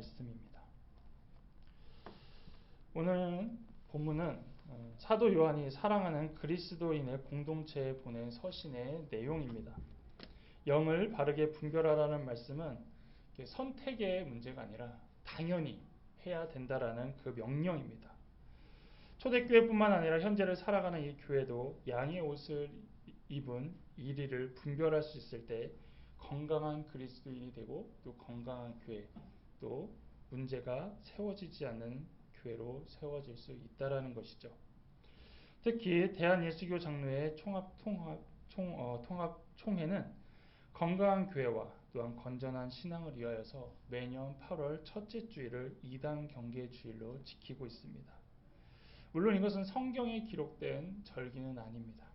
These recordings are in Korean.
말씀입니다. 오늘 본문은 사도 요한이 사랑하는 그리스도인의 공동체에 보낸 서신의 내용입니다. 영을 바르게 분별하라는 말씀은 선택의 문제가 아니라 당연히 해야 된다라는 그 명령입니다. 초대교회뿐만 아니라 현재를 살아가는 이 교회도 양의 옷을 입은 이리를 분별할 수 있을 때 건강한 그리스도인이 되고 또 건강한 교회, 또 문제가 세워지지 않는 교회로 세워질 수 있다라는 것이죠. 특히 대한예수교 장로회 총회는 건강한 교회와 또한 건전한 신앙을 위하여서 매년 8월 첫째 주일을 이단 경계 주일로 지키고 있습니다. 물론 이것은 성경에 기록된 절기는 아닙니다.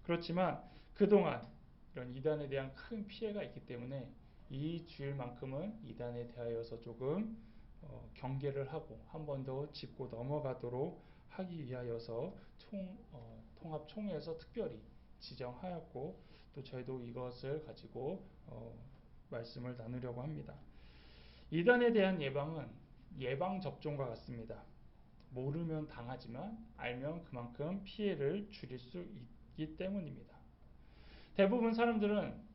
그렇지만 그동안 이런 이단에 대한 큰 피해가 있기 때문에 이 주일만큼은 이단에 대하여서 조금 경계를 하고 한 번 더 짚고 넘어가도록 하기 위하여서 통합총회에서 특별히 지정하였고 또 저희도 이것을 가지고 말씀을 나누려고 합니다. 이단에 대한 예방은 예방접종과 같습니다. 모르면 당하지만 알면 그만큼 피해를 줄일 수 있기 때문입니다. 대부분 사람들은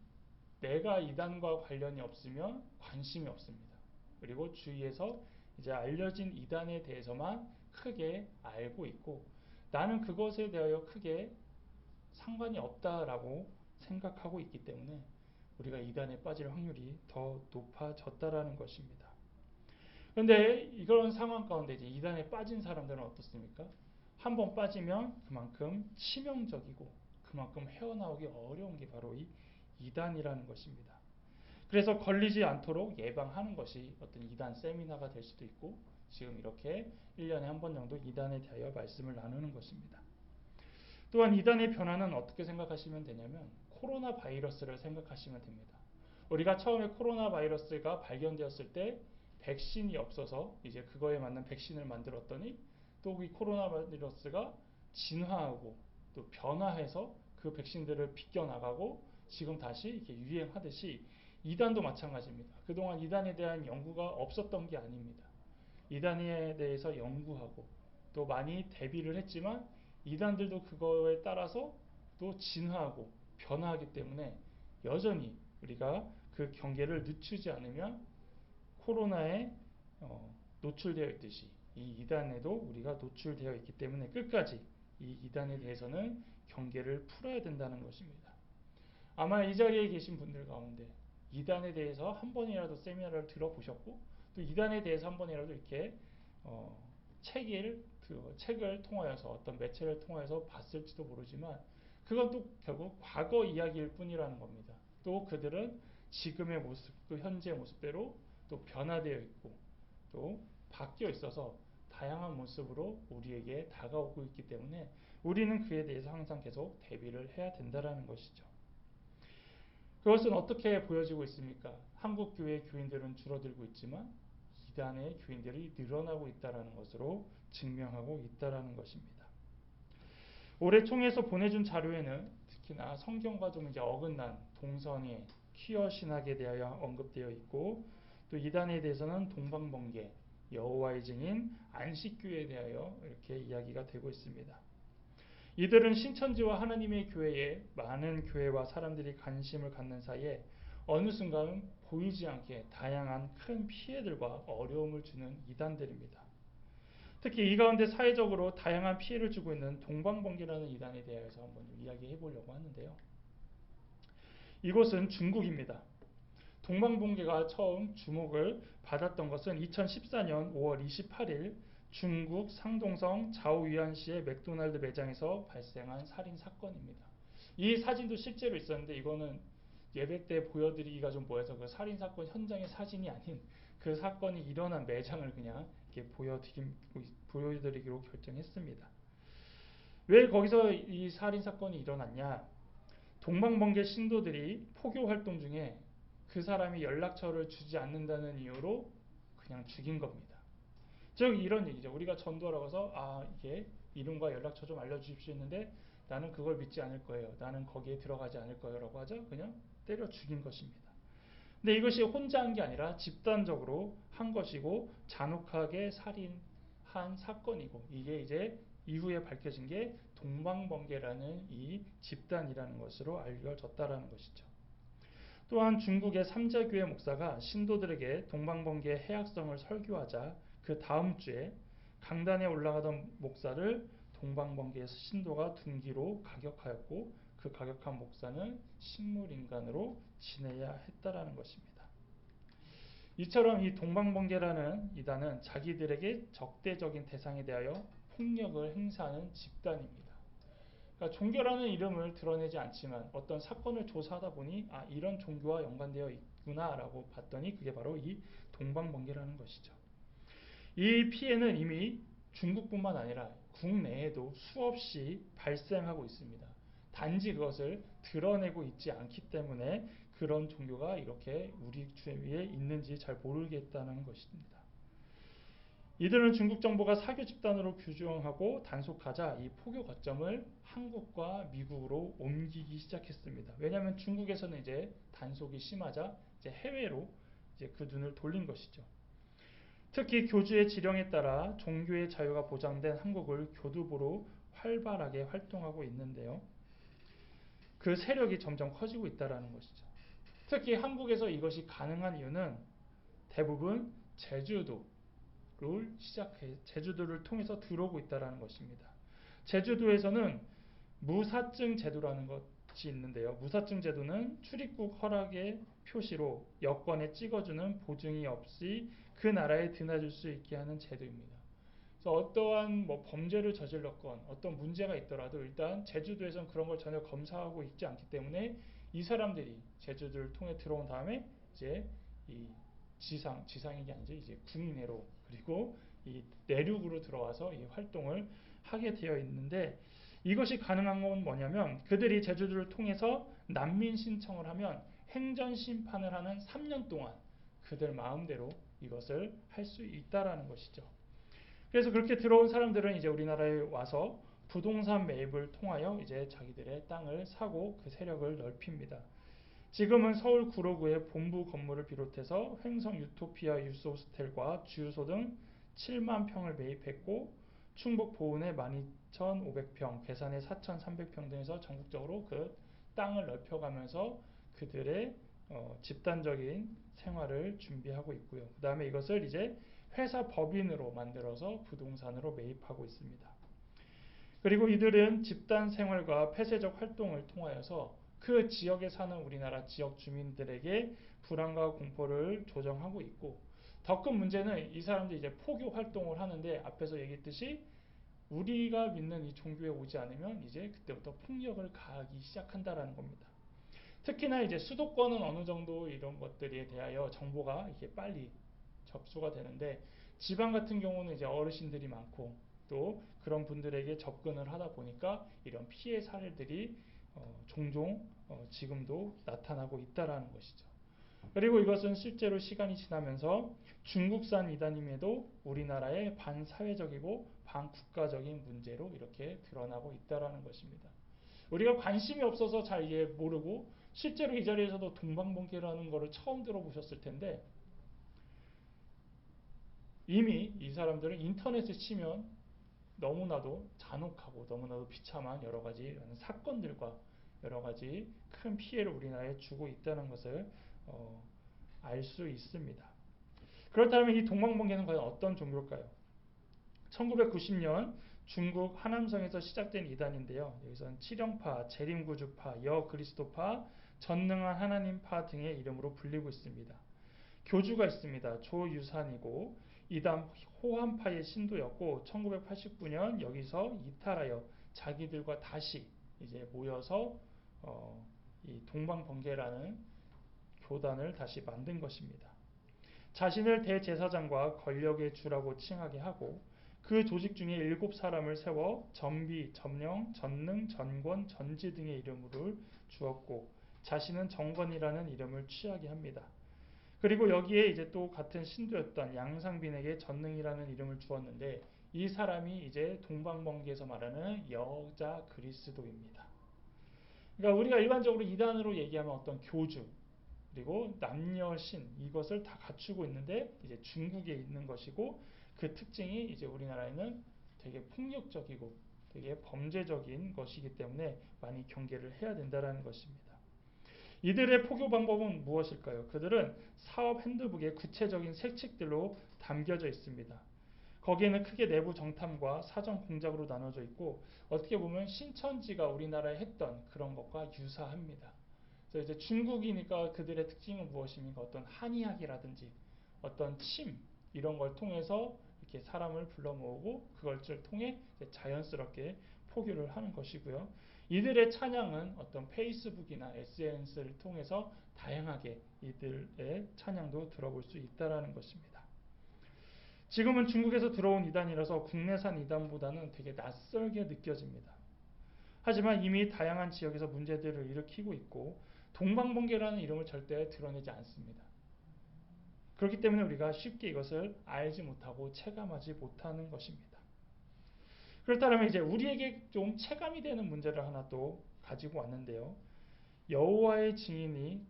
내가 이단과 관련이 없으면 관심이 없습니다. 그리고 주위에서 이제 알려진 이단에 대해서만 크게 알고 있고 나는 그것에 대하여 크게 상관이 없다라고 생각하고 있기 때문에 우리가 이단에 빠질 확률이 더 높아졌다라는 것입니다. 그런데 이런 상황 가운데 이제 이단에 빠진 사람들은 어떻습니까? 한번 빠지면 그만큼 치명적이고 그만큼 헤어나오기 어려운 게 바로 이 이단이라는 것입니다. 그래서 걸리지 않도록 예방하는 것이 어떤 이단 세미나가 될 수도 있고 지금 이렇게 1년에 한 번 정도 이단에 대하여 말씀을 나누는 것입니다. 또한 이단의 변화는 어떻게 생각하시면 되냐면 코로나 바이러스를 생각하시면 됩니다. 우리가 처음에 코로나 바이러스가 발견되었을 때 백신이 없어서 이제 그거에 맞는 백신을 만들었더니 또 이 코로나 바이러스가 진화하고 또 변화해서 그 백신들을 비껴나가고 지금 다시 이렇게 유행하듯이 이단도 마찬가지입니다. 그동안 이단에 대한 연구가 없었던 게 아닙니다. 이단에 대해서 연구하고 또 많이 대비를 했지만 이단들도 그거에 따라서 또 진화하고 변화하기 때문에 여전히 우리가 그 경계를 늦추지 않으면 코로나에 노출되어 있듯이 이 이단에도 우리가 노출되어 있기 때문에 끝까지 이 이단에 대해서는 경계를 풀어야 된다는 것입니다. 아마 이 자리에 계신 분들 가운데 이단에 대해서 한 번이라도 세미나를 들어보셨고 또 이단에 대해서 한 번이라도 이렇게 책을 통하여서 어떤 매체를 통하여서 봤을지도 모르지만 그건 또 결국 과거 이야기일 뿐이라는 겁니다. 또 그들은 지금의 모습, 또 현재의 모습대로 또 변화되어 있고 또 바뀌어 있어서 다양한 모습으로 우리에게 다가오고 있기 때문에 우리는 그에 대해서 항상 계속 대비를 해야 된다는 것이죠. 그것은 어떻게 보여지고 있습니까? 한국 교회 교인들은 줄어들고 있지만 이단의 교인들이 늘어나고 있다는 것으로 증명하고 있다는 것입니다. 올해 총회에서 보내준 자료에는 특히나 성경과 좀 이제 어긋난 동성애, 퀴어 신학에 대하여 언급되어 있고 또 이단에 대해서는 동방번개, 여호와의 증인, 안식교회에 대하여 이렇게 이야기가 되고 있습니다. 이들은 신천지와 하나님의 교회에 많은 교회와 사람들이 관심을 갖는 사이에 어느 순간 보이지 않게 다양한 큰 피해들과 어려움을 주는 이단들입니다. 특히 이 가운데 사회적으로 다양한 피해를 주고 있는 동방번개라는 이단에 대해서 한번 이야기해 보려고 하는데요. 이곳은 중국입니다. 동방번개가 처음 주목을 받았던 것은 2014년 5월 28일 중국 상동성 자오위안시의 맥도날드 매장에서 발생한 살인 사건입니다. 이 사진도 실제로 있었는데 이거는 예배 때 보여드리기가 좀 뭐해서 그 살인 사건 현장의 사진이 아닌 그 사건이 일어난 매장을 그냥 이렇게 보여드리기로 결정했습니다. 왜 거기서 이 살인 사건이 일어났냐? 동방번개 신도들이 포교 활동 중에 그 사람이 연락처를 주지 않는다는 이유로 그냥 죽인 겁니다. 즉 이런 얘기죠. 우리가 전도하러 가서 이게 이름과 연락처 좀 알려주십시오 했는데 나는 그걸 믿지 않을 거예요. 나는 거기에 들어가지 않을 거예요 라고 하죠. 그냥 때려 죽인 것입니다. 근데 이것이 혼자 한 게 아니라 집단적으로 한 것이고 잔혹하게 살인한 사건이고, 이게 이제 이후에 밝혀진 게 동방번개라는 이 집단이라는 것으로 알려졌다라는 것이죠. 또한 중국의 삼자교회 목사가 신도들에게 동방번개의 해악성을 설교하자 그 다음 주에 강단에 올라가던 목사를 동방번개에서 신도가 둔기로 가격하였고, 그 가격한 목사는 식물인간으로 지내야 했다라는 것입니다. 이처럼 이 동방번개라는 이단은 자기들에게 적대적인 대상에 대하여 폭력을 행사하는 집단입니다. 그러니까 종교라는 이름을 드러내지 않지만 어떤 사건을 조사하다 보니 이런 종교와 연관되어 있구나라고 봤더니 그게 바로 이 동방번개라는 것이죠. 이 피해는 이미 중국뿐만 아니라 국내에도 수없이 발생하고 있습니다. 단지 그것을 드러내고 있지 않기 때문에 그런 종교가 이렇게 우리 주위에 있는지 잘 모르겠다는 것입니다. 이들은 중국 정부가 사교 집단으로 규정하고 단속하자 이 포교 거점을 한국과 미국으로 옮기기 시작했습니다. 왜냐하면 중국에서는 이제 단속이 심하자 이제 해외로 이제 그 눈을 돌린 것이죠. 특히 교주의 지령에 따라 종교의 자유가 보장된 한국을 교두보로 활발하게 활동하고 있는데요. 그 세력이 점점 커지고 있다는 것이죠. 특히 한국에서 이것이 가능한 이유는 대부분 제주도를 통해서 들어오고 있다는 것입니다. 제주도에서는 무사증 제도라는 것이 있는데요. 무사증 제도는 출입국 허락의 표시로 여권에 찍어주는 보증이 없이 그 나라에 드나들 수 있게 하는 제도입니다. 그래서 어떠한 범죄를 저질렀건 어떤 문제가 있더라도 일단 제주도에서는 그런 걸 전혀 검사하고 있지 않기 때문에 이 사람들이 제주도를 통해 들어온 다음에 이제 이 지상이 아니죠. 이제 국내로 그리고 이 내륙으로 들어와서 이 활동을 하게 되어 있는데, 이것이 가능한 건 뭐냐면 그들이 제주도를 통해서 난민 신청을 하면 행전 심판을 하는 3년 동안 그들 마음대로 이것을 할 수 있다라는 것이죠. 그래서 그렇게 들어온 사람들은 이제 우리나라에 와서 부동산 매입을 통하여 이제 자기들의 땅을 사고 그 세력을 넓힙니다. 지금은 서울 구로구의 본부 건물을 비롯해서 횡성 유토피아 유스호스텔과 주유소 등 7만 평을 매입했고, 충북 보은의 12,500평, 괴산의 4,300평 등에서 전국적으로 그 땅을 넓혀가면서 그들의 집단적인 생활을 준비하고 있고요. 그 다음에 이것을 이제 회사 법인으로 만들어서 부동산으로 매입하고 있습니다. 그리고 이들은 집단 생활과 폐쇄적 활동을 통하여서 그 지역에 사는 우리나라 지역 주민들에게 불안과 공포를 조정하고 있고, 더 큰 문제는 이 사람들이 이제 포교 활동을 하는데 앞에서 얘기했듯이 우리가 믿는 이 종교에 오지 않으면 이제 그때부터 폭력을 가하기 시작한다라는 겁니다. 특히나 이제 수도권은 어느 정도 이런 것들에 대하여 정보가 이렇게 빨리 접수가 되는데, 지방 같은 경우는 이제 어르신들이 많고 또 그런 분들에게 접근을 하다 보니까 이런 피해 사례들이 종종 지금도 나타나고 있다라는 것이죠. 그리고 이것은 실제로 시간이 지나면서 중국산 이단임에도 우리나라의 반사회적이고 반국가적인 문제로 이렇게 드러나고 있다라는 것입니다. 우리가 관심이 없어서 잘 모르고 실제로 이 자리에서도 동방번개라는 것을 처음 들어보셨을 텐데, 이미 이 사람들은 인터넷에 치면 너무나도 잔혹하고 너무나도 비참한 여러 가지 사건들과 여러 가지 큰 피해를 우리나라에 주고 있다는 것을 알 수 있습니다. 그렇다면 이 동방번개는 과연 어떤 종교일까요? 1990년 중국 하남성에서 시작된 이단인데요. 여기서는 칠영파, 재림구주파, 여그리스도파, 전능한 하나님파 등의 이름으로 불리고 있습니다. 교주가 있습니다. 조유산이고 이단 호환파의 신도였고 1989년 여기서 이탈하여 자기들과 다시 이제 모여서 이 동방번개라는 교단을 다시 만든 것입니다. 자신을 대제사장과 권력의 주라고 칭하게 하고 그 조직 중에 7사람을 세워 전비, 점령, 전능, 전권, 전지 등의 이름을 주었고 자신은 정권이라는 이름을 취하게 합니다. 그리고 여기에 이제 또 같은 신도였던 양상빈에게 전능이라는 이름을 주었는데, 이 사람이 이제 동방번개에서 말하는 여자 그리스도입니다. 그러니까 우리가 일반적으로 이단으로 얘기하면 어떤 교주, 그리고 남녀 신 이것을 다 갖추고 있는데 이제 중국에 있는 것이고 그 특징이 이제 우리나라에는 되게 폭력적이고 되게 범죄적인 것이기 때문에 많이 경계를 해야 된다는 것입니다. 이들의 포교 방법은 무엇일까요? 그들은 사업 핸드북에 구체적인 색칙들로 담겨져 있습니다. 거기에는 크게 내부 정탐과 사전 공작으로 나눠져 있고 어떻게 보면 신천지가 우리나라에 했던 그런 것과 유사합니다. 그래서 이제 중국이니까 그들의 특징은 무엇입니까? 어떤 한의학이라든지 어떤 침 이런 걸 통해서 이렇게 사람을 불러 모으고 그것을 통해 자연스럽게 포교를 하는 것이고요. 이들의 찬양은 어떤 페이스북이나 SNS를 통해서 다양하게 이들의 찬양도 들어볼 수 있다는 것입니다. 지금은 중국에서 들어온 이단이라서 국내산 이단보다는 되게 낯설게 느껴집니다. 하지만 이미 다양한 지역에서 문제들을 일으키고 있고 동방번개라는 이름을 절대 드러내지 않습니다. 그렇기 때문에 우리가 쉽게 이것을 알지 못하고 체감하지 못하는 것입니다. 그렇다면 이제 우리에게 좀 체감이 되는 문제를 하나 또 가지고 왔는데요. 여호와의 증인이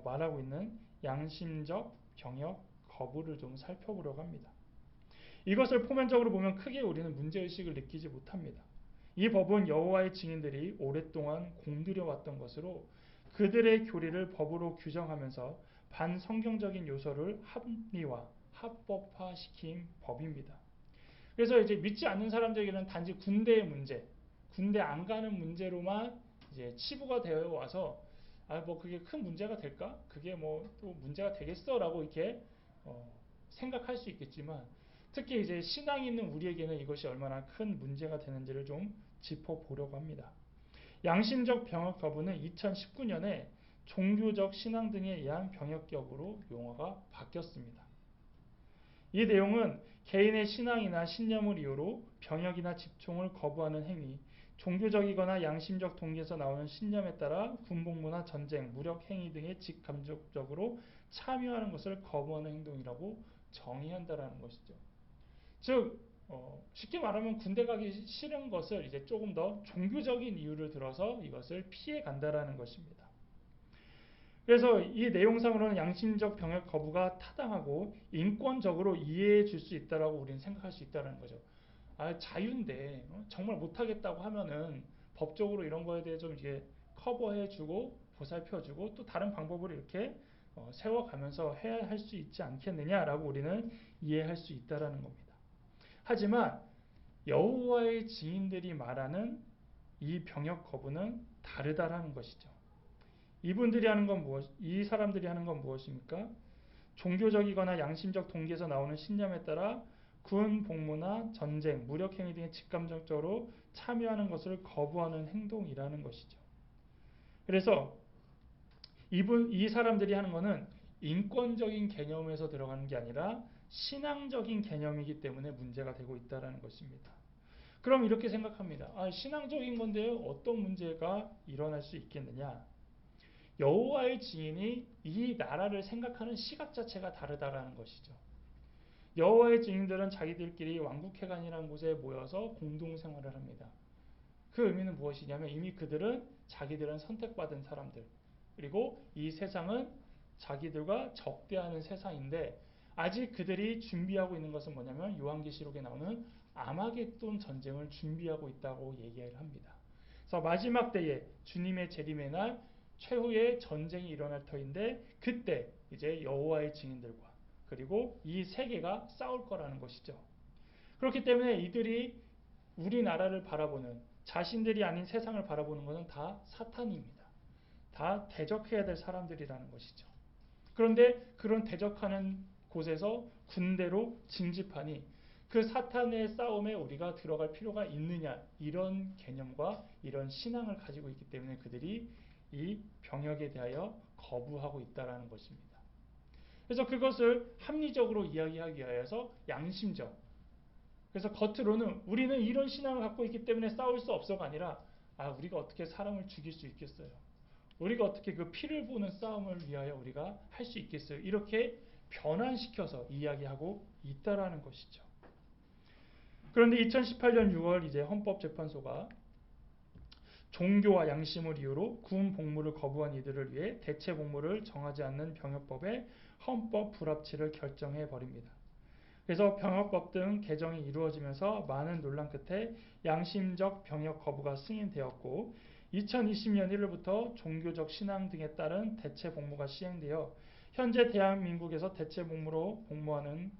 말하고 있는 양심적 병역 거부를 좀 살펴보려고 합니다. 이것을 포면적으로 보면 크게 우리는 문제의식을 느끼지 못합니다. 이 법은 여호와의 증인들이 오랫동안 공들여왔던 것으로 그들의 교리를 법으로 규정하면서 반성경적인 요소를 합리화, 합법화시킨 법입니다. 그래서 이제 믿지 않는 사람들에게는 단지 군대의 문제, 군대 안 가는 문제로만 이제 치부가 되어 와서 뭐 그게 큰 문제가 될까? 그게 뭐 또 문제가 되겠어라고 이렇게 생각할 수 있겠지만 특히 이제 신앙이 있는 우리에게는 이것이 얼마나 큰 문제가 되는지를 좀 짚어보려고 합니다. 양심적 병역 거부는 2019년에 종교적 신앙 등에 의한 병역격으로 용어가 바뀌었습니다. 이 내용은 개인의 신앙이나 신념을 이유로 병역이나 집총을 거부하는 행위, 종교적이거나 양심적 동기에서 나오는 신념에 따라 군복무나 전쟁, 무력 행위 등에 직감적으로 참여하는 것을 거부하는 행동이라고 정의한다라는 것이죠. 즉 쉽게 말하면 군대 가기 싫은 것을 이제 조금 더 종교적인 이유를 들어서 이것을 피해 간다라는 것입니다. 그래서 이 내용상으로는 양심적 병역 거부가 타당하고 인권적으로 이해해 줄 수 있다라고 우리는 생각할 수 있다는 거죠. 자유인데 정말 못하겠다고 하면은 법적으로 이런 거에 대해 좀 이게 커버해주고 보살펴주고 또 다른 방법을 이렇게 세워가면서 해야 할 수 있지 않겠느냐라고 우리는 이해할 수 있다라는 겁니다. 하지만 여호와의 증인들이 말하는 이 병역 거부는 다르다라는 것이죠. 이분들이 하는 건 이 사람들이 하는 건 무엇입니까? 종교적이거나 양심적 동기에서 나오는 신념에 따라 군 복무나 전쟁, 무력 행위 등에 직감적으로 참여하는 것을 거부하는 행동이라는 것이죠. 그래서 이 사람들이 하는 것은 인권적인 개념에서 들어가는 게 아니라 신앙적인 개념이기 때문에 문제가 되고 있다는 것입니다. 그럼 이렇게 생각합니다. 신앙적인 건데요. 어떤 문제가 일어날 수 있겠느냐? 여호와의 증인이 이 나라를 생각하는 시각 자체가 다르다라는 것이죠. 여호와의 증인들은 자기들끼리 왕국회관이라는 곳에 모여서 공동생활을 합니다. 그 의미는 무엇이냐면 이미 그들은 자기들은 선택받은 사람들 그리고 이 세상은 자기들과 적대하는 세상인데 아직 그들이 준비하고 있는 것은 뭐냐면 요한계시록에 나오는 아마겟돈 전쟁을 준비하고 있다고 얘기를 합니다. 그래서 마지막 때에 주님의 재림의 날 최후의 전쟁이 일어날 터인데 그때 이제 여호와의 증인들과 그리고 이 세계가 싸울 거라는 것이죠. 그렇기 때문에 이들이 우리나라를 바라보는 자신들이 아닌 세상을 바라보는 것은 다 사탄입니다. 다 대적해야 될 사람들이라는 것이죠. 그런데 그런 대적하는 곳에서 군대로 징집하니 그 사탄의 싸움에 우리가 들어갈 필요가 있느냐 이런 개념과 이런 신앙을 가지고 있기 때문에 그들이 이 병역에 대하여 거부하고 있다는 것입니다. 그래서 그것을 합리적으로 이야기하기 위해서 양심적 그래서 겉으로는 우리는 이런 신앙을 갖고 있기 때문에 싸울 수 없어가 아니라 우리가 어떻게 사람을 죽일 수 있겠어요? 우리가 어떻게 그 피를 보는 싸움을 위하여 우리가 할 수 있겠어요? 이렇게 변환시켜서 이야기하고 있다라는 것이죠. 그런데 2018년 6월 이제 헌법재판소가 종교와 양심을 이유로 군 복무를 거부한 이들을 위해 대체 복무를 정하지 않는 병역법에 헌법 불합치를 결정해 버립니다. 그래서 병역법 등 개정이 이루어지면서 많은 논란 끝에 양심적 병역 거부가 승인되었고 2020년 1월부터 종교적 신앙 등에 따른 대체 복무가 시행되어 현재 대한민국에서 대체 복무로 복무하는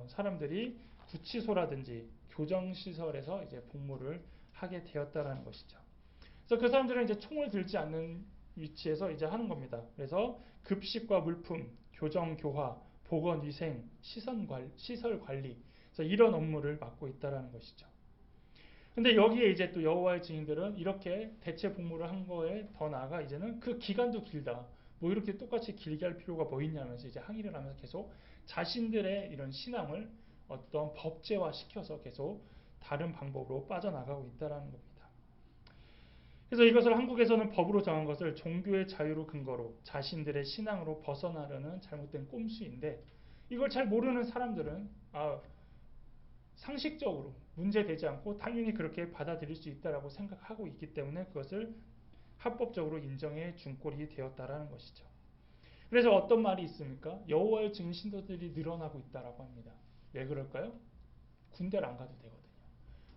사람들이 구치소라든지 교정시설에서 이제 복무를 하게 되었다라는 것이죠. 그래서 그 사람들은 이제 총을 들지 않는 위치에서 이제 하는 겁니다. 그래서 급식과 물품, 교정, 교화, 보건, 위생, 시설 관리, 그래서 이런 업무를 맡고 있다라는 것이죠. 근데 여기에 이제 또 여호와의 증인들은 이렇게 대체 복무를 한 거에 더 나아가 이제는 그 기간도 길다. 뭐 이렇게 똑같이 길게 할 필요가 뭐 있냐면서 이제 항의를 하면서 계속 자신들의 이런 신앙을 어떤 법제화 시켜서 계속 다른 방법으로 빠져나가고 있다라는 겁니다. 그래서 이것을 한국에서는 법으로 정한 것을 종교의 자유로 근거로 자신들의 신앙으로 벗어나려는 잘못된 꼼수인데 이걸 잘 모르는 사람들은 상식적으로 문제되지 않고 당연히 그렇게 받아들일 수 있다라고 생각하고 있기 때문에 그것을 합법적으로 인정해 준 꼴이 되었다라는 것이죠. 그래서 어떤 말이 있습니까? 여호와의 증인 신도들이 늘어나고 있다라고 합니다. 왜 그럴까요? 군대를 안 가도 되거든요.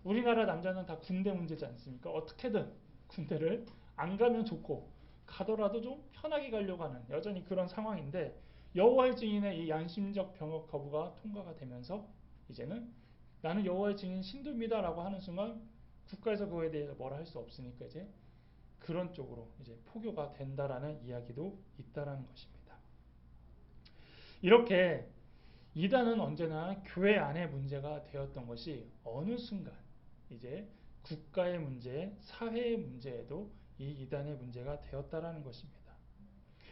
우리나라 남자는 다 군대 문제지 않습니까? 어떻게든 군대를 안 가면 좋고 가더라도 좀 편하게 가려고 하는 여전히 그런 상황인데 여호와의 증인의 이 양심적 병역 거부가 통과가 되면서 이제는 나는 여호와의 증인 신도입니다라고 하는 순간 국가에서 그거에 대해서 뭐라 할 수 없으니까 이제 그런 쪽으로 이제 포교가 된다라는 이야기도 있다라는 것입니다. 이렇게 이단은 언제나 교회 안의 문제가 되었던 것이 어느 순간 이제 국가의 문제, 사회의 문제에도 이 이단의 문제가 되었다라는 것입니다.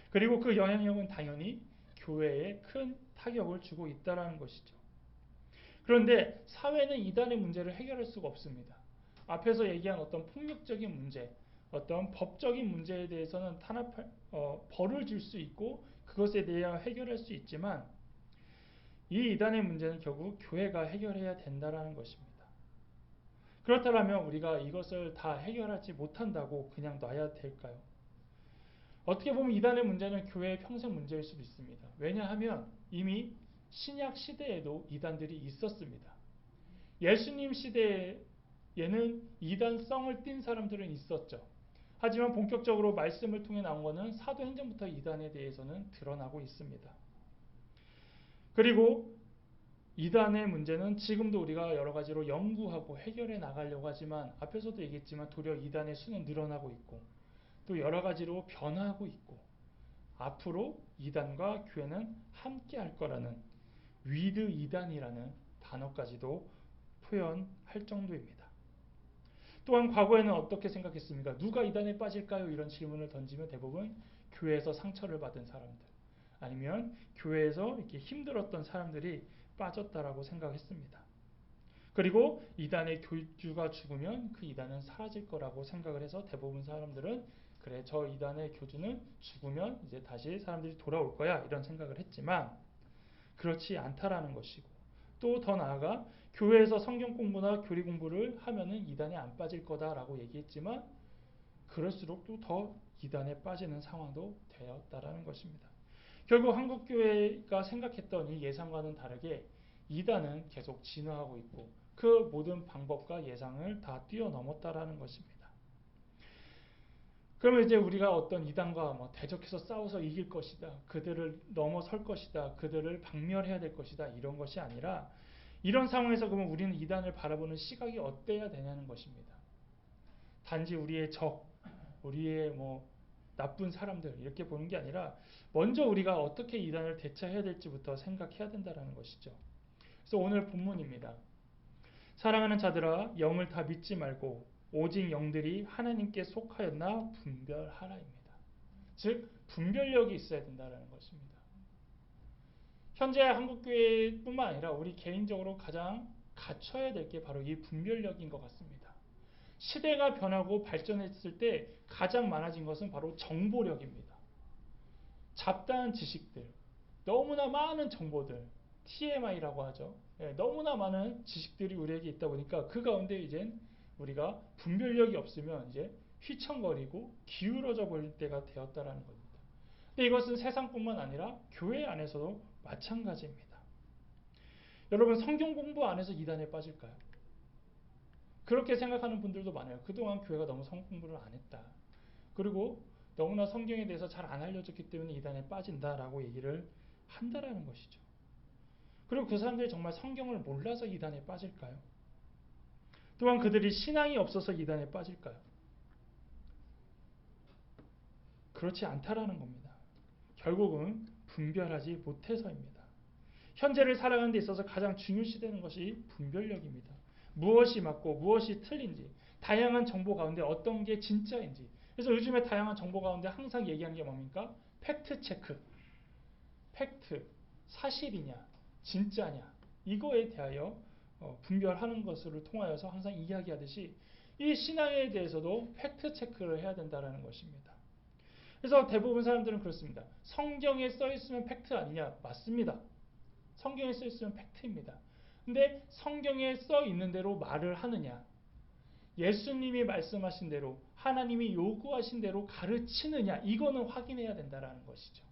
그리고 그 영향력은 당연히 교회에 큰 타격을 주고 있다라는 것이죠. 그런데 사회는 이단의 문제를 해결할 수가 없습니다. 앞에서 얘기한 어떤 폭력적인 문제, 어떤 법적인 문제에 대해서는 벌을 줄 수 있고 그것에 대해 해결할 수 있지만 이 이단의 문제는 결국 교회가 해결해야 된다라는 것입니다. 그렇다면 우리가 이것을 다 해결하지 못한다고 그냥 놔야 될까요? 어떻게 보면 이단의 문제는 교회의 평생 문제일 수도 있습니다. 왜냐하면 이미 신약 시대에도 이단들이 있었습니다. 예수님 시대에는 이단성을 띤 사람들은 있었죠. 하지만 본격적으로 말씀을 통해 나온 것은 사도행전부터 이단에 대해서는 드러나고 있습니다. 그리고 이단의 문제는 지금도 우리가 여러 가지로 연구하고 해결해 나가려고 하지만 앞에서도 얘기했지만 도리어 이단의 수는 늘어나고 있고 또 여러 가지로 변화하고 있고 앞으로 이단과 교회는 함께 할 거라는 위드 이단이라는 단어까지도 표현할 정도입니다. 또한 과거에는 어떻게 생각했습니까? 누가 이단에 빠질까요? 이런 질문을 던지면 대부분 교회에서 상처를 받은 사람들 아니면 교회에서 이렇게 힘들었던 사람들이 빠졌다라고 생각했습니다. 그리고 이단의 교주가 죽으면 그 이단은 사라질 거라고 생각을 해서 대부분 사람들은 그래 저 이단의 교주는 죽으면 이제 다시 사람들이 돌아올 거야 이런 생각을 했지만 그렇지 않다라는 것이고 또 더 나아가 교회에서 성경 공부나 교리 공부를 하면은 이단에 안 빠질 거다라고 얘기했지만 그럴수록 또 더 이단에 빠지는 상황도 되었다라는 것입니다. 결국 한국교회가 생각했던 이 예상과는 다르게 이단은 계속 진화하고 있고 그 모든 방법과 예상을 다 뛰어넘었다라는 것입니다. 그러면 이제 우리가 어떤 이단과 대적해서 싸워서 이길 것이다. 그들을 넘어설 것이다. 그들을 박멸해야 될 것이다. 이런 것이 아니라 이런 상황에서 그러면 우리는 이단을 바라보는 시각이 어때야 되냐는 것입니다. 단지 우리의 적, 우리의 나쁜 사람들 이렇게 보는 게 아니라 먼저 우리가 어떻게 이단을 대처해야 될지부터 생각해야 된다는 것이죠. 그래서 오늘 본문입니다. 사랑하는 자들아 영을 다 믿지 말고 오직 영들이 하나님께 속하였나 분별하라입니다. 즉 분별력이 있어야 된다는 것입니다. 현재 한국교회뿐만 아니라 우리 개인적으로 가장 갖춰야 될 게 바로 이 분별력인 것 같습니다. 시대가 변하고 발전했을 때 가장 많아진 것은 바로 정보력입니다. 잡다한 지식들, 너무나 많은 정보들, TMI라고 하죠. 너무나 많은 지식들이 우리에게 있다 보니까 그 가운데 이제 우리가 분별력이 없으면 이제 휘청거리고 기울어져 버릴 때가 되었다라는 겁니다. 근데 이것은 세상뿐만 아니라 교회 안에서도 마찬가지입니다. 여러분, 성경 공부 안에서 이단에 빠질까요? 그렇게 생각하는 분들도 많아요. 그동안 교회가 너무 성경 공부를 안 했다. 그리고 너무나 성경에 대해서 잘 안 알려졌기 때문에 이단에 빠진다라고 얘기를 한다라는 것이죠. 그리고 그 사람들이 정말 성경을 몰라서 이단에 빠질까요? 또한 그들이 신앙이 없어서 이단에 빠질까요? 그렇지 않다라는 겁니다. 결국은 분별하지 못해서입니다. 현재를 살아가는 데 있어서 가장 중요시되는 것이 분별력입니다. 무엇이 맞고 무엇이 틀린지, 다양한 정보 가운데 어떤 게 진짜인지. 그래서 요즘에 다양한 정보 가운데 항상 얘기하는 게 뭡니까? 팩트 체크. 팩트, 사실이냐, 진짜냐, 이거에 대하여 분별하는 것을 통하여서 항상 이야기하듯이 이 신앙에 대해서도 팩트 체크를 해야 된다는 것입니다. 그래서 대부분 사람들은 그렇습니다. 성경에 써 있으면 팩트 아니냐? 맞습니다. 성경에 써 있으면 팩트입니다. 근데 성경에 써 있는 대로 말을 하느냐? 예수님이 말씀하신 대로, 하나님이 요구하신 대로 가르치느냐? 이거는 확인해야 된다는 것이죠.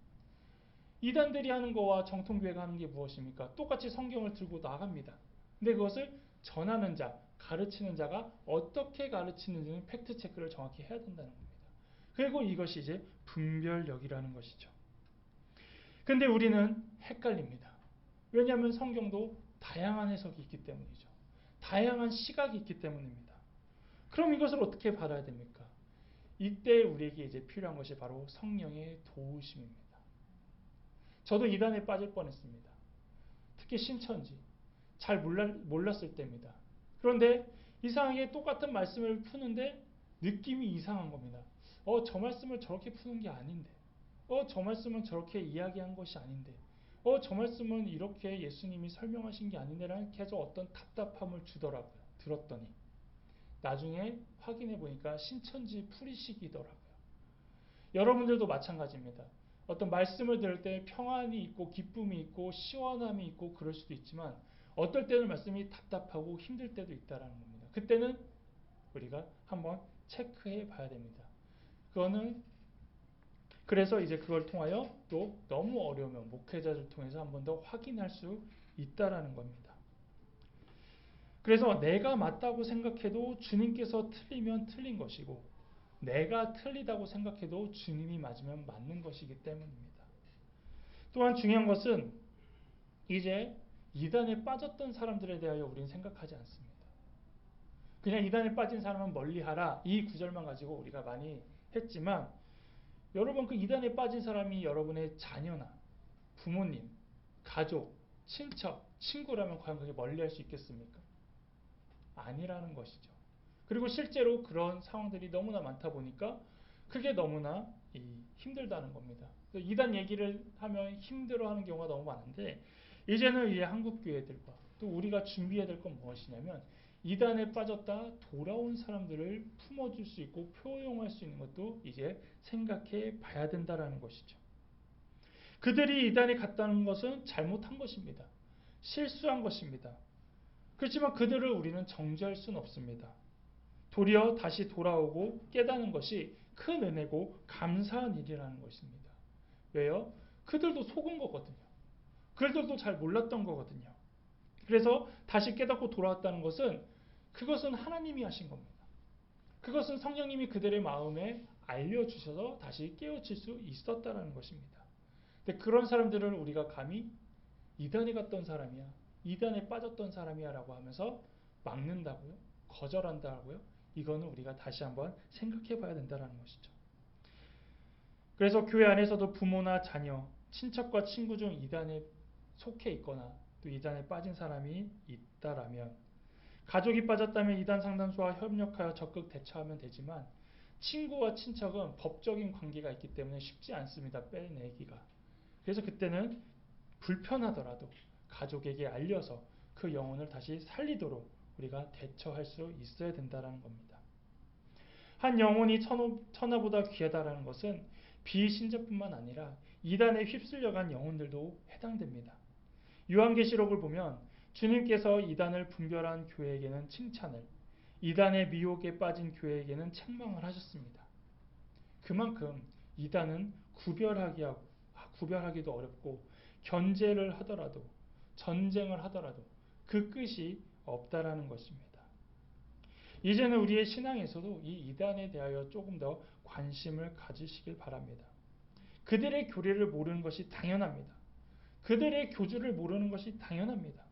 이단들이 하는 거와 정통교회가 하는 게 무엇입니까? 똑같이 성경을 들고 나갑니다. 근데 그것을 전하는 자, 가르치는 자가 어떻게 가르치는지는 팩트 체크를 정확히 해야 된다는 겁니다. 그리고 이것이 이제 분별력이라는 것이죠. 근데 우리는 헷갈립니다. 왜냐하면 성경도 다양한 해석이 있기 때문이죠. 다양한 시각이 있기 때문입니다. 그럼 이것을 어떻게 받아야 됩니까? 이때 우리에게 이제 필요한 것이 바로 성령의 도우심입니다. 저도 이단에 빠질 뻔했습니다. 특히 신천지. 잘 몰랐을 때입니다. 그런데 이상하게 똑같은 말씀을 푸는데 느낌이 이상한 겁니다. 저 말씀을 저렇게 푸는 게 아닌데. 저 말씀은 저렇게 이야기한 것이 아닌데. 저 말씀은 이렇게 예수님이 설명하신 게 아닌데라는 계속 어떤 답답함을 주더라고요. 들었더니. 나중에 확인해 보니까 신천지 풀이식이더라고요. 여러분들도 마찬가지입니다. 어떤 말씀을 들을 때 평안이 있고 기쁨이 있고 시원함이 있고 그럴 수도 있지만 어떨 때는 말씀이 답답하고 힘들 때도 있다는 겁니다. 그때는 우리가 한번 체크해 봐야 됩니다. 그거는 그래서 이제 그걸 통하여 또 너무 어려우면 목회자를 통해서 한 번 더 확인할 수 있다라는 겁니다. 그래서 내가 맞다고 생각해도 주님께서 틀리면 틀린 것이고 내가 틀리다고 생각해도 주님이 맞으면 맞는 것이기 때문입니다. 또한 중요한 것은 이제 이단에 빠졌던 사람들에 대하여 우리는 생각하지 않습니다. 그냥 이단에 빠진 사람은 멀리하라 이 구절만 가지고 우리가 많이 했지만 여러분 그 이단에 빠진 사람이 여러분의 자녀나 부모님, 가족, 친척, 친구라면 과연 그게 멀리할 수 있겠습니까? 아니라는 것이죠. 그리고 실제로 그런 상황들이 너무나 많다 보니까 그게 너무나 힘들다는 겁니다. 이단 얘기를 하면 힘들어하는 경우가 너무 많은데 이제는 이제 한국 교회들과 또 우리가 준비해야 될 건 무엇이냐면 이단에 빠졌다 돌아온 사람들을 품어줄 수 있고 포용할 수 있는 것도 이제 생각해 봐야 된다는 것이죠. 그들이 이단에 갔다는 것은 잘못한 것입니다. 실수한 것입니다. 그렇지만 그들을 우리는 정죄할 수는 없습니다. 도리어 다시 돌아오고 깨닫는 것이 큰 은혜고 감사한 일이라는 것입니다. 왜요? 그들도 속은 거거든요. 그들도 잘 몰랐던 거거든요. 그래서 다시 깨닫고 돌아왔다는 것은 그것은 하나님이 하신 겁니다. 그것은 성령님이 그들의 마음에 알려주셔서 다시 깨우칠 수 있었다는 것입니다. 근데 그런 사람들을 우리가 감히 이단에 갔던 사람이야, 이단에 빠졌던 사람이야 라고 하면서 막는다고요? 거절한다고요? 이거는 우리가 다시 한번 생각해 봐야 된다는 것이죠. 그래서 교회 안에서도 부모나 자녀, 친척과 친구 중 이단에 속해 있거나 또 이단에 빠진 사람이 있다라면 가족이 빠졌다면 이단 상담소와 협력하여 적극 대처하면 되지만 친구와 친척은 법적인 관계가 있기 때문에 쉽지 않습니다. 빼내기가. 그래서 그때는 불편하더라도 가족에게 알려서 그 영혼을 다시 살리도록 우리가 대처할 수 있어야 된다는 겁니다. 한 영혼이 천하보다 귀하다는 것은 비신자뿐만 아니라 이단에 휩쓸려간 영혼들도 해당됩니다. 요한계시록을 보면 주님께서 이단을 분별한 교회에게는 칭찬을, 이단의 미혹에 빠진 교회에게는 책망을 하셨습니다. 그만큼 이단은 구별하기도 어렵고 견제를 하더라도 전쟁을 하더라도 그 끝이 없다라는 것입니다. 이제는 우리의 신앙에서도 이 이단에 대하여 조금 더 관심을 가지시길 바랍니다. 그들의 교리를 모르는 것이 당연합니다. 그들의 교주를 모르는 것이 당연합니다.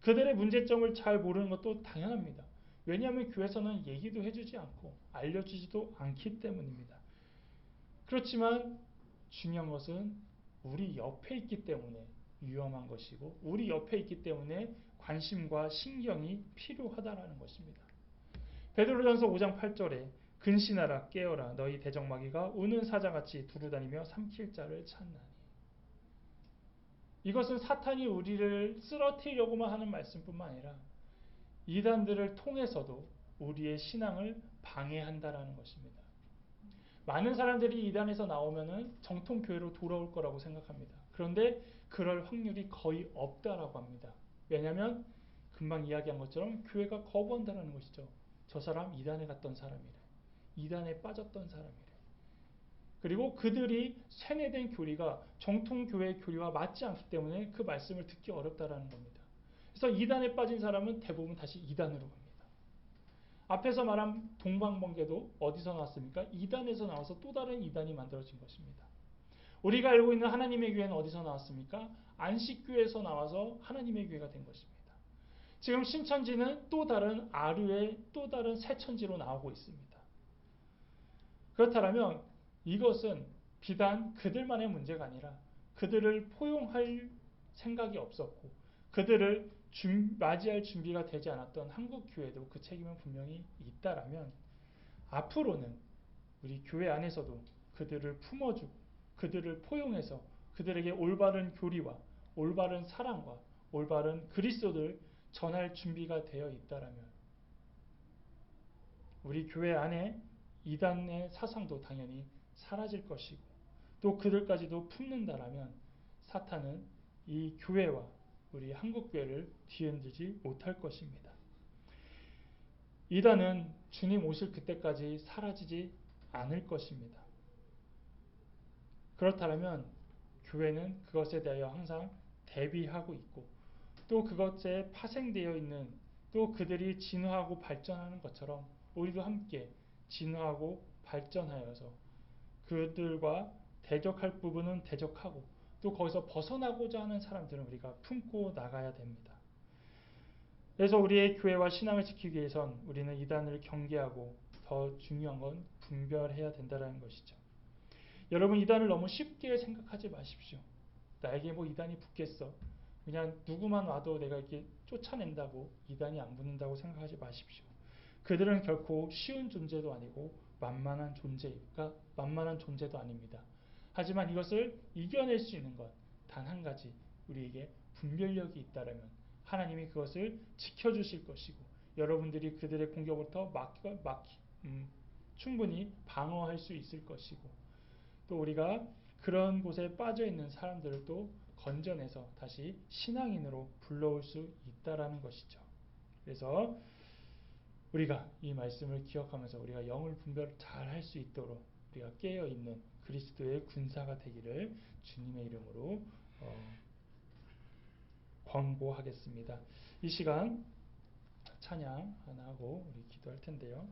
그들의 문제점을 잘 모르는 것도 당연합니다. 왜냐하면 교회에서는 얘기도 해주지 않고 알려주지도 않기 때문입니다. 그렇지만 중요한 것은 우리 옆에 있기 때문에 위험한 것이고 우리 옆에 있기 때문에 관심과 신경이 필요하다라는 것입니다. 베드로전서 5장 8절에 근신하라 깨어라 너희 대적마귀가 우는 사자같이 두루다니며 삼킬 자를 찾나니. 이것은 사탄이 우리를 쓰러뜨리려고만 하는 말씀뿐만 아니라 이단들을 통해서도 우리의 신앙을 방해한다라는 것입니다. 많은 사람들이 이단에서 나오면은 정통교회로 돌아올 거라고 생각합니다. 그런데 그럴 확률이 거의 없다라고 합니다. 왜냐하면 금방 이야기한 것처럼 교회가 거부한다라는 것이죠. 저 사람 이단에 갔던 사람이래. 이단에 빠졌던 사람이래. 그리고 그들이 세뇌된 교리가 정통교회의 교리와 맞지 않기 때문에 그 말씀을 듣기 어렵다라는 겁니다. 그래서 이단에 빠진 사람은 대부분 다시 이단으로 갑니다. 앞에서 말한 동방번개도 어디서 나왔습니까? 이단에서 나와서 또 다른 이단이 만들어진 것입니다. 우리가 알고 있는 하나님의 교회는 어디서 나왔습니까? 안식교에서 나와서 하나님의 교회가 된 것입니다. 지금 신천지는 또 다른 아류의 또 다른 새천지로 나오고 있습니다. 그렇다면 이것은 비단 그들만의 문제가 아니라 그들을 포용할 생각이 없었고 그들을 맞이할 준비가 되지 않았던 한국교회도 그 책임은 분명히 있다라면 앞으로는 우리 교회 안에서도 그들을 품어주고 그들을 포용해서 그들에게 올바른 교리와 올바른 사랑과 올바른 그리스도를 전할 준비가 되어 있다라면 우리 교회 안에 이단의 사상도 당연히 사라질 것이고 또 그들까지도 품는다라면 사탄은 이 교회와 우리 한국교회를 뒤흔들지 못할 것입니다. 이단은 주님 오실 그때까지 사라지지 않을 것입니다. 그렇다면 교회는 그것에 대하여 항상 대비하고 있고 또 그것에 파생되어 있는 또 그들이 진화하고 발전하는 것처럼 우리도 함께 진화하고 발전하여서 그들과 대적할 부분은 대적하고 또 거기서 벗어나고자 하는 사람들은 우리가 품고 나가야 됩니다. 그래서 우리의 교회와 신앙을 지키기 위해선 우리는 이단을 경계하고 더 중요한 건 분별해야 된다는 것이죠. 여러분 이단을 너무 쉽게 생각하지 마십시오. 나에게 뭐 이단이 붙겠어. 그냥 누구만 와도 내가 이렇게 쫓아낸다고 이단이 안 붙는다고 생각하지 마십시오. 그들은 결코 쉬운 존재도 아니고 만만한 존재도 아닙니다. 하지만 이것을 이겨낼 수 있는 것 단 한 가지 우리에게 분별력이 있다라면 하나님이 그것을 지켜주실 것이고 여러분들이 그들의 공격부터 충분히 방어할 수 있을 것이고 또 우리가 그런 곳에 빠져있는 사람들을 또 건져내서 다시 신앙인으로 불러올 수 있다라는 것이죠. 그래서 우리가 이 말씀을 기억하면서 우리가 영을 분별 잘 할 수 있도록 우리가 깨어있는 그리스도의 군사가 되기를 주님의 이름으로 권고하겠습니다. 이 시간 찬양 하나 하고 우리 기도할 텐데요.